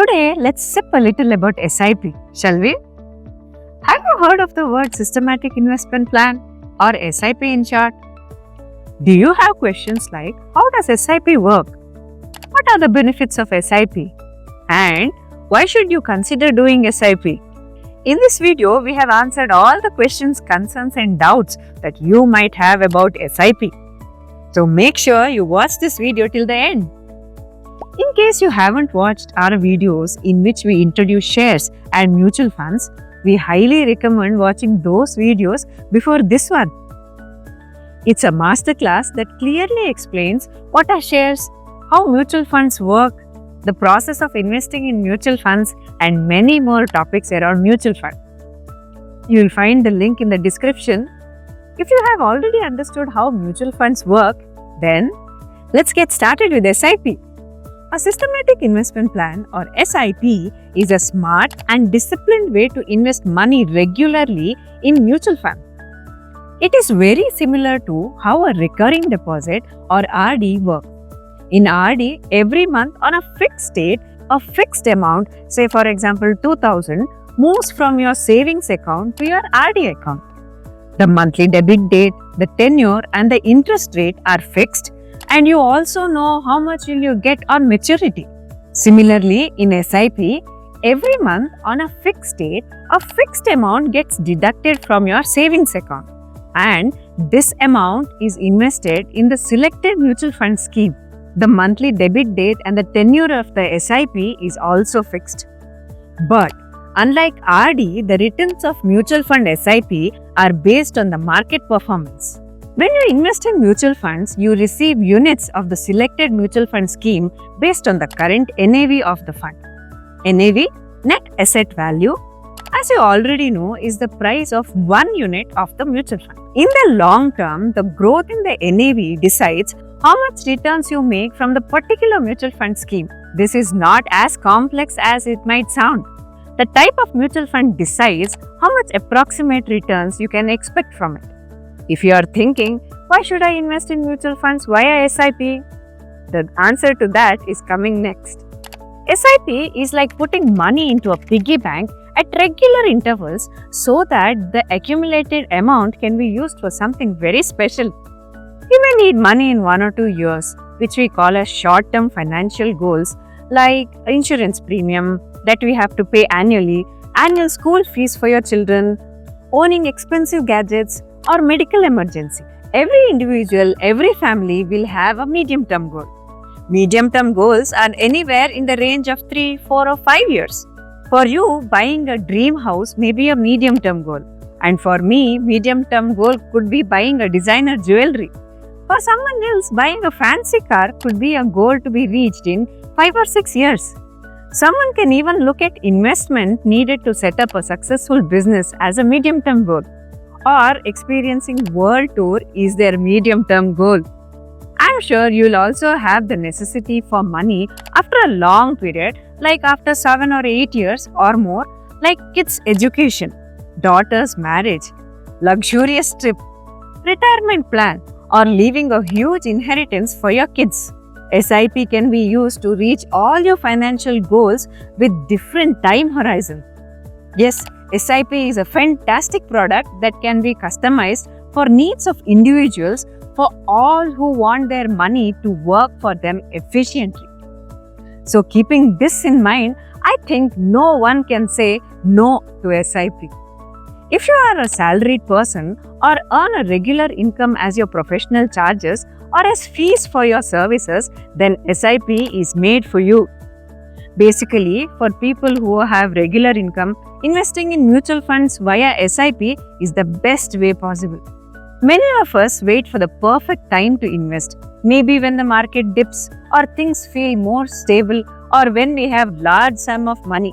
Today, let's sip a little about SIP, shall we? Have you heard of the word Systematic Investment Plan or SIP in short? Do you have questions like how does SIP work? What are the benefits of SIP? And why should you consider doing SIP? In this video, we have answered all the questions, concerns and doubts that you might have about SIP. So make sure you watch this video till the end. In case you haven't watched our videos in which we introduce shares and mutual funds, we highly recommend watching those videos before this one. It's a masterclass that clearly explains what are shares, how mutual funds work, the process of investing in mutual funds, and many more topics around mutual fund. You will find the link in the description. If you have already understood how mutual funds work, then let's get started with SIP. A systematic investment plan or SIP is a smart and disciplined way to invest money regularly in mutual fund. It is very similar to how a recurring deposit or RD works. In RD, every month on a fixed date, a fixed amount, say for example 2000, moves from your savings account to your RD account. The monthly debit date, the tenure and the interest rate are fixed, and you also know how much will you get on maturity. Similarly, in SIP, every month on a fixed date, a fixed amount gets deducted from your savings account, and this amount is invested in the selected mutual fund scheme. The monthly debit date and the tenure of the SIP is also fixed. But unlike RD, the returns of mutual fund SIP are based on the market performance. When you invest in mutual funds, you receive units of the selected mutual fund scheme based on the current NAV of the fund. NAV, net asset value, as you already know, is the price of one unit of the mutual fund. In the long term, the growth in the NAV decides how much returns you make from the particular mutual fund scheme. This is not as complex as it might sound. The type of mutual fund decides how much approximate returns you can expect from it. If you are thinking, why should I invest in mutual funds via SIP? The answer to that is coming next. SIP is like putting money into a piggy bank at regular intervals so that the accumulated amount can be used for something very special. You may need money in 1 or 2 years, which we call as short-term financial goals like insurance premium that we have to pay annually, annual school fees for your children, owning expensive gadgets, or medical emergency. Every individual, every family will have a medium-term goal. Medium-term goals are anywhere in the range of 3, 4 or 5 years. For you, buying a dream house may be a medium-term goal. And for me, medium-term goal could be buying a designer jewelry. For someone else, buying a fancy car could be a goal to be reached in 5 or 6 years. Someone can even look at investment needed to set up a successful business as a medium-term goal. Or experiencing world tour is their medium-term goal. I'm sure you'll also have the necessity for money after a long period, like after 7 or 8 years or more, like kids' education, daughter's marriage, luxurious trip, retirement plan, or leaving a huge inheritance for your kids. SIP can be used to reach all your financial goals with different time horizons. Yes, SIP is a fantastic product that can be customized for needs of individuals, for all who want their money to work for them efficiently. So keeping this in mind, I think no one can say no to SIP. If you are a salaried person or earn a regular income as your professional charges or as fees for your services, then SIP is made for you. Basically, for people who have regular income, investing in mutual funds via SIP is the best way possible. Many of us wait for the perfect time to invest, maybe when the market dips or things feel more stable or when we have large sum of money.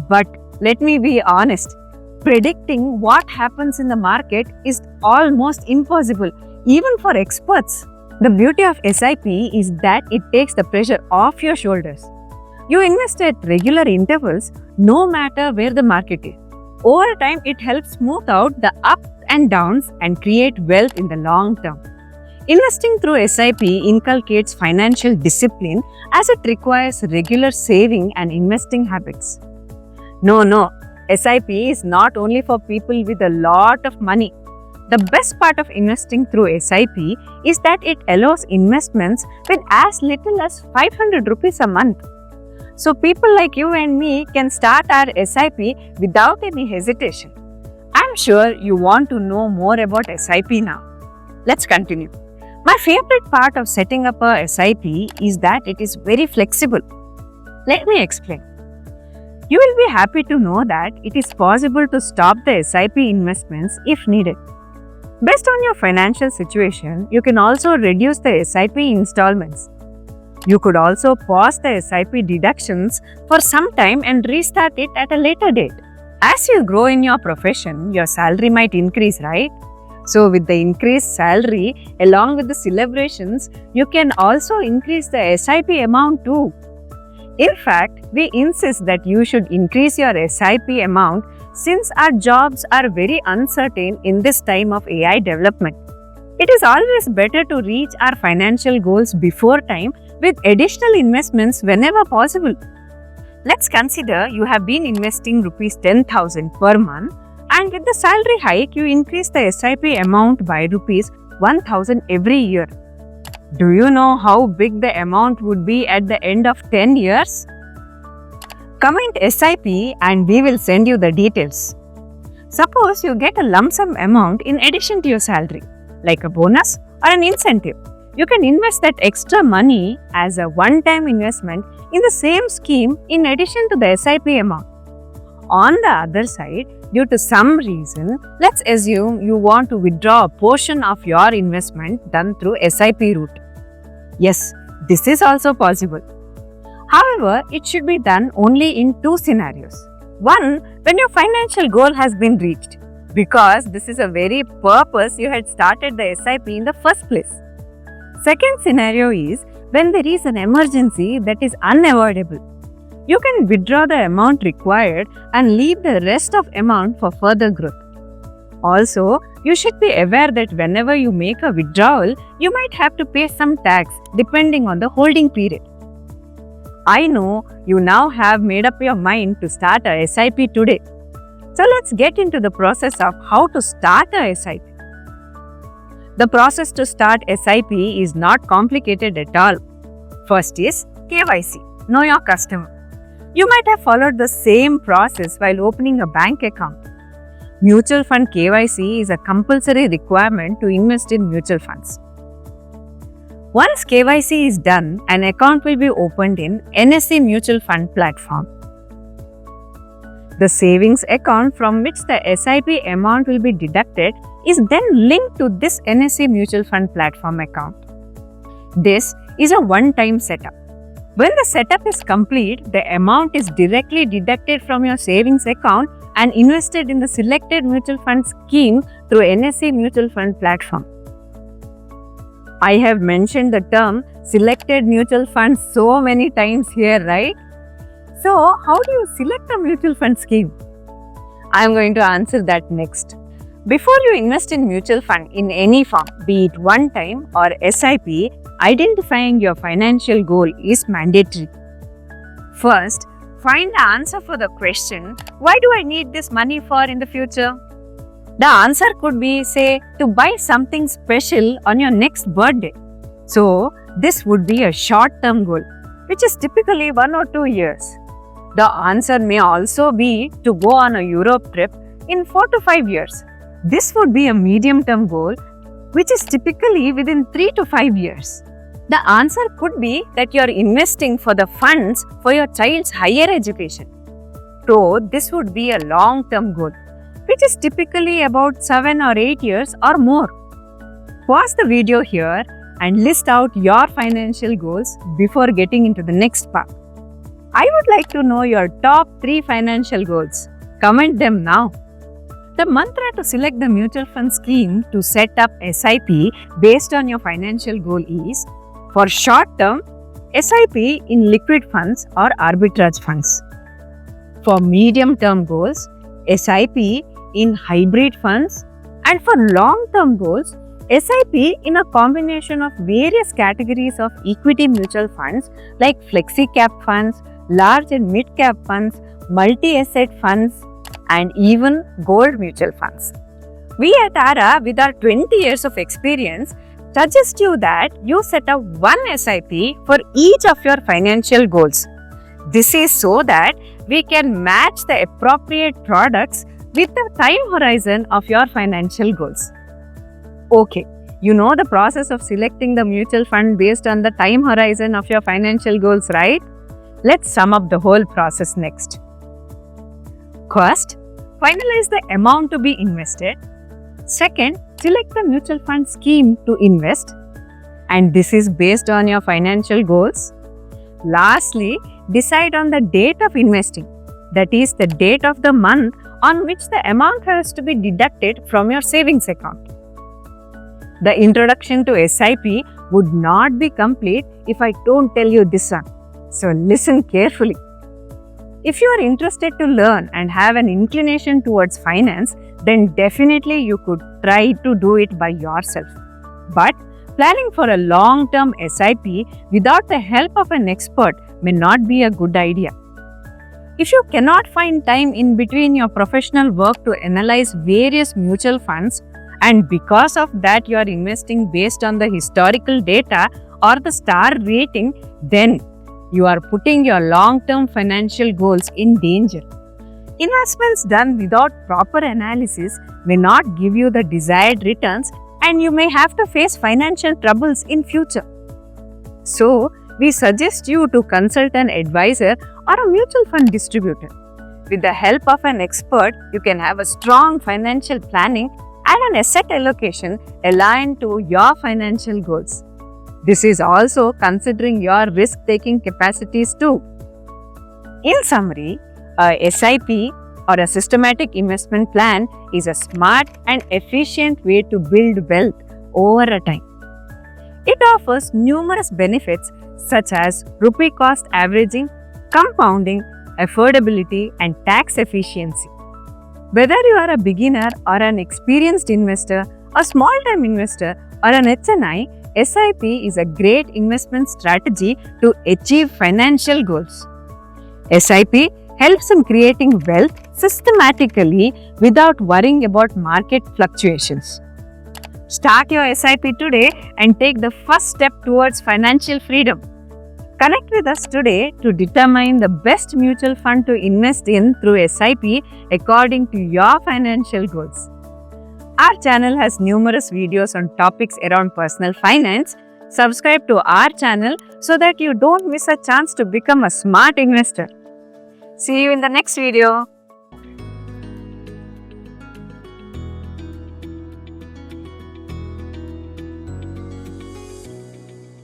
But let me be honest, predicting what happens in the market is almost impossible, even for experts. The beauty of SIP is that it takes the pressure off your shoulders. You invest at regular intervals no matter where the market is. Over time, it helps smooth out the ups and downs and create wealth in the long term. Investing through SIP inculcates financial discipline as it requires regular saving and investing habits. No, SIP is not only for people with a lot of money. The best part of investing through SIP is that it allows investments with as little as 500 rupees a month. So people like you and me can start our SIP without any hesitation. I'm sure you want to know more about SIP now. Let's continue. My favorite part of setting up a SIP is that it is very flexible. Let me explain. You will be happy to know that it is possible to stop the SIP investments if needed. Based on your financial situation, you can also reduce the SIP installments. You could also pause the SIP deductions for some time and restart it at a later date. As you grow in your profession, your salary might increase, right? So with the increased salary, along with the celebrations, you can also increase the SIP amount too. In fact, we insist that you should increase your SIP amount since our jobs are very uncertain in this time of AI development. It is always better to reach our financial goals before time with additional investments whenever possible. Let's consider you have been investing rupees 10,000 per month, and with the salary hike, you increase the SIP amount by rupees 1,000 every year. Do you know how big the amount would be at the end of 10 years? Comment SIP and we will send you the details. Suppose you get a lump sum amount in addition to your salary, like a bonus or an incentive. You can invest that extra money as a one-time investment in the same scheme in addition to the SIP amount. On the other side, due to some reason, let's assume you want to withdraw a portion of your investment done through SIP route. Yes, this is also possible. However, it should be done only in two scenarios. One, when your financial goal has been reached, because this is a very purpose you had started the SIP in the first place. Second scenario is when there is an emergency that is unavoidable. You can withdraw the amount required and leave the rest of amount for further growth. Also, you should be aware that whenever you make a withdrawal, you might have to pay some tax depending on the holding period. I know you now have made up your mind to start a SIP today. So let's get into the process of how to start a SIP. The process to start SIP is not complicated at all. First is KYC, know your customer. You might have followed the same process while opening a bank account. Mutual fund KYC is a compulsory requirement to invest in mutual funds. Once KYC is done, an account will be opened in NSE Mutual Fund platform. The savings account from which the SIP amount will be deducted is then linked to this NSE Mutual Fund platform account. This is a one-time setup. When the setup is complete, the amount is directly deducted from your savings account and invested in the selected mutual fund scheme through NSE Mutual Fund platform. I have mentioned the term selected mutual funds so many times here, right? So, how do you select a mutual fund scheme? I am going to answer that next. Before you invest in mutual fund in any form, be it one time or SIP, identifying your financial goal is mandatory. First, find the answer for the question, why do I need this money for in the future? The answer could be, say, to buy something special on your next birthday. So, this would be a short-term goal, which is typically 1 or 2 years. The answer may also be to go on a Europe trip in 4 to 5 years. This would be a medium-term goal, which is typically within 3 to 5 years. The answer could be that you are investing for the funds for your child's higher education. So, this would be a long-term goal, which is typically about 7 or 8 years or more. Pause the video here and list out your financial goals before getting into the next part. I would like to know your top 3 financial goals. Comment them now. The mantra to select the mutual fund scheme to set up SIP based on your financial goal is, for short term, SIP in liquid funds or arbitrage funds. For medium term goals, SIP in hybrid funds, and for long term goals, SIP in a combination of various categories of equity mutual funds like flexi cap funds, large and mid cap funds, multi-asset funds, and even gold mutual funds. We at ARA, with our 20 years of experience, suggest you that you set up one SIP for each of your financial goals. This is so that we can match the appropriate products with the time horizon of your financial goals. Okay, you know the process of selecting the mutual fund based on the time horizon of your financial goals, right? Let's sum up the whole process next. First, finalize the amount to be invested. Second, select the mutual fund scheme to invest, and this is based on your financial goals. Lastly, decide on the date of investing, that is the date of the month on which the amount has to be deducted from your savings account. The introduction to SIP would not be complete if I don't tell you this one. So listen carefully. If you are interested to learn and have an inclination towards finance, then definitely you could try to do it by yourself. But planning for a long-term SIP without the help of an expert may not be a good idea. If you cannot find time in between your professional work to analyze various mutual funds, and because of that you are investing based on the historical data or the star rating, then you are putting your long-term financial goals in danger. Investments done without proper analysis may not give you the desired returns, and you may have to face financial troubles in future. So, we suggest you to consult an advisor or a mutual fund distributor. With the help of an expert, you can have a strong financial planning and an asset allocation aligned to your financial goals. This is also considering your risk-taking capacities too. In summary, a SIP or a systematic investment plan is a smart and efficient way to build wealth over a time. It offers numerous benefits such as rupee cost averaging, compounding, affordability, and tax efficiency. Whether you are a beginner or an experienced investor, a small-time investor, or an HNI, SIP is a great investment strategy to achieve financial goals. SIP helps in creating wealth systematically without worrying about market fluctuations. Start your SIP today and take the first step towards financial freedom. Connect with us today to determine the best mutual fund to invest in through SIP according to your financial goals. Our channel has numerous videos on topics around personal finance. Subscribe to our channel so that you don't miss a chance to become a smart investor. See you in the next video.